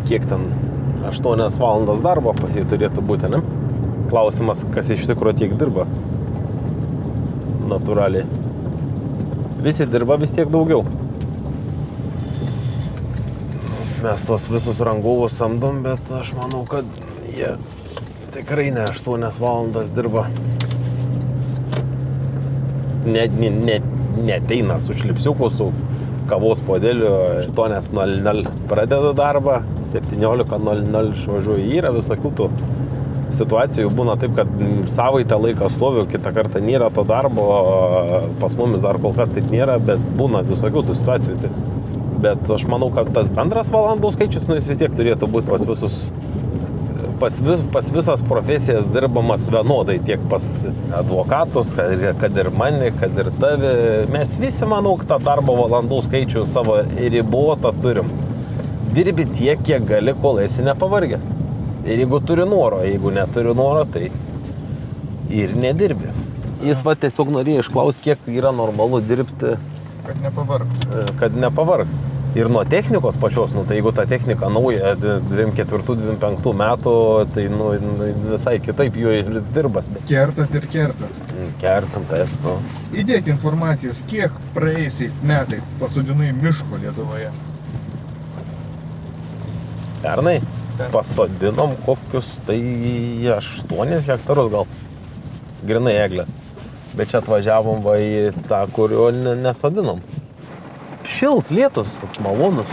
kiek ten 8 valandas darbo pas jį turėtų būti, ne? Klausimas, kas iš tikrųjų tiek dirba. Natūraliai. Visi dirba vis tiek daugiau. Mes tos visus rangovus samdom, bet aš manau, kad jie tikrai ne 8 valandas dirba. Neteina su šlipsiuku, su kavos podeliu, 8:00 pradedu darbą, 17:00 išvažiuoju. Yra visokių tų situacijų. Būna taip, kad savaitę laiką stoviu, kitą kartą nėra to darbo, pas mumis dar kol kas taip nėra, bet būna visokių tų situacijų. Tai. Bet aš manau, kad tas bendras valandų skaičius, jis vis tiek turėtų būti pas visus. Pas visas profesijas dirbamas vienodai, tiek pas advokatus, kad ir mane, kad ir tavi. Mes visi, manau, tą darbo valandų skaičių savo ribotą turim. Dirbi tiek, kiek gali, kol esi nepavargę. Ir jeigu turi noro, jeigu neturi noro, tai ir nedirbi. Jis tiesiog norėjo išklausti, kiek yra normalu dirbti, kad nepavarg. Ir nuo technikos pačios, tai jeigu ta technika nauja 24-25 metų, tai visai kitaip jo dirbas. Kertat ir kertat. Kertam, taip. Įdėk informacijos, kiek praėjusiais metais pasodinai miško Lietuvoje? Pernai pasodinom kokius, tai 8 hektarus gal. Grinai eglę. Bet čia atvažiavom į tą, kurio nesodinom. Šils, lietus, malonus.